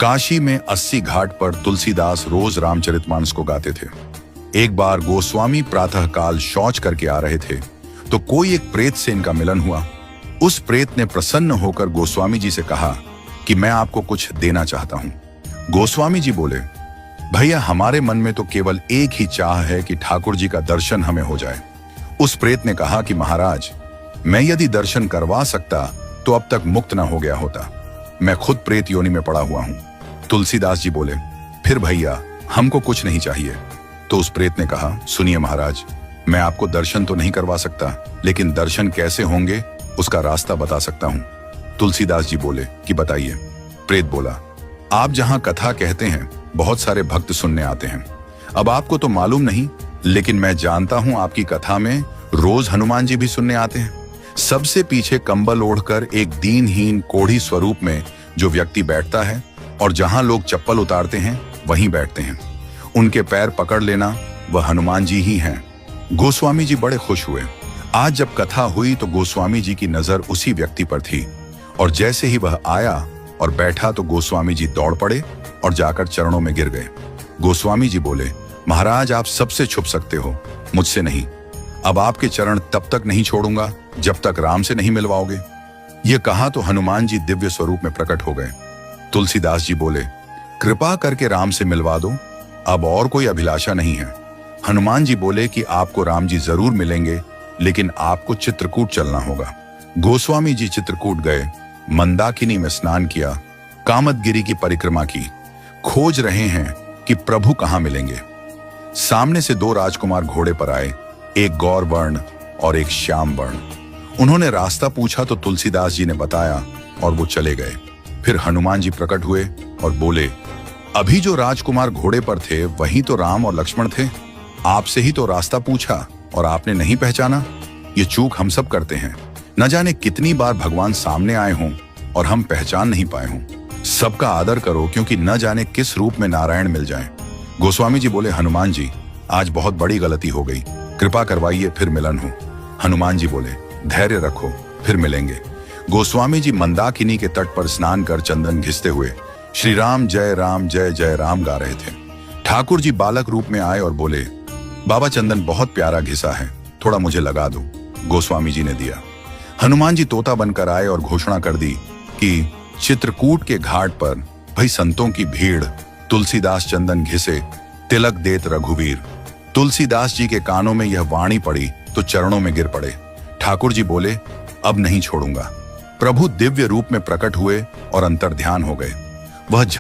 काशी में 80 घाट पर तुलसीदास रोज रामचरितमानस को गाते थे। एक बार गोस्वामी प्रातःकाल शौच करके आ रहे थे तो कोई एक प्रेत से इनका मिलन हुआ। उस प्रेत ने प्रसन्न होकर गोस्वामी जी से कहा कि मैं आपको कुछ देना चाहता हूं। गोस्वामी जी बोले, भैया हमारे मन में तो केवल एक ही चाह है कि ठाकुर जी का दर्शन हमें हो जाए। उस प्रेत ने कहा कि महाराज, मैं यदि दर्शन करवा सकता तो अब तक मुक्त न हो गया होता। मैं खुद प्रेत योनि में पड़ा हुआ हूं। तुलसीदास जी बोले, फिर भैया हमको कुछ नहीं चाहिए। तो उस प्रेत ने कहा, सुनिए महाराज, मैं आपको दर्शन तो नहीं करवा सकता, लेकिन दर्शन कैसे होंगे उसका रास्ता बता सकता हूं। तुलसीदास जी बोले कि बताइए। प्रेत बोला, आप जहां कथा कहते हैं बहुत सारे भक्त सुनने आते हैं। अब आपको तो मालूम नहीं, लेकिन मैं जानता हूं आपकी कथा में रोज हनुमान जी भी सुनने आते हैं। सबसे पीछे कंबल ओढ़कर एक दीनहीन कोढ़ी स्वरूप में जो व्यक्ति बैठता है और जहां लोग चप्पल उतारते हैं वहीं बैठते हैं। उनके पैर पकड़ लेना वह हनुमान जी ही हैं। गोस्वामी जी बड़े खुश हुए। आज जब कथा हुई तो गोस्वामी जी की नजर उसी व्यक्ति पर थी और जैसे ही वह आया और बैठा तो गोस्वामी जी दौड़ पड़े और जाकर चरणों में गिर गए। गोस्वामी जी बोले, महाराज आप सबसे छुप सकते हो, मुझसे नहीं। अब आपके चरण तब तक नहीं छोड़ूंगा जब तक राम से नहीं मिलवाओगे। ये कहा तो हनुमान जी दिव्य स्वरूप में प्रकट हो गए। तुलसीदास जी बोले, कृपा करके राम से मिलवा दो, अब और कोई अभिलाषा नहीं है। हनुमान जी बोले कि आपको राम जी जरूर मिलेंगे, लेकिन आपको चित्रकूट चलना होगा। गोस्वामी जी चित्रकूट गए, मंदाकिनी में स्नान किया, कामदगिरी की परिक्रमा की, खोज रहे हैं कि प्रभु कहां मिलेंगे। सामने से दो राजकुमार घोड़े पर आए, एक गौर वर्ण और एक श्याम वर्ण। उन्होंने रास्ता पूछा तो तुलसीदास जी ने बताया और वो चले गए। फिर हनुमान जी प्रकट हुए और बोले, अभी जो राजकुमार घोड़े पर थे वही तो राम और लक्ष्मण थे। आपसे ही तो रास्ता पूछा और आपने नहीं पहचाना। ये चूक हम सब करते हैं। न जाने कितनी बार भगवान सामने आए हों और हम पहचान नहीं पाए हों। सबका आदर करो, क्योंकि न जाने किस रूप में नारायण मिल जाएं। गोस्वामी जी बोले, हनुमान जी आज बहुत बड़ी गलती हो गई, कृपा करवाइए फिर मिलन हो। हनुमान जी बोले, धैर्य रखो, फिर मिलेंगे। गोस्वामी जी मंदाकिनी के तट पर स्नान कर चंदन घिसते हुए श्री राम जय जय राम गा रहे थे। ठाकुर जी बालक रूप में आए और बोले, बाबा चंदन बहुत प्यारा घिसा है, थोड़ा मुझे लगा दो। गोस्वामी जी ने दिया। हनुमान जी तोता बनकर आए और घोषणा कर दी कि चित्रकूट के घाट पर भाई संतों की भीड़, तुलसीदास चंदन घिसे, तिलक देत रघुवीर। तुलसीदास जी के कानों में यह वाणी पड़ी तो चरणों में गिर पड़े। ठाकुर जी बोले, अब नहीं छोड़ूंगा। प्रभु दिव्य रूप में प्रकट हुए और अंतर्ध्यान हो गए। वह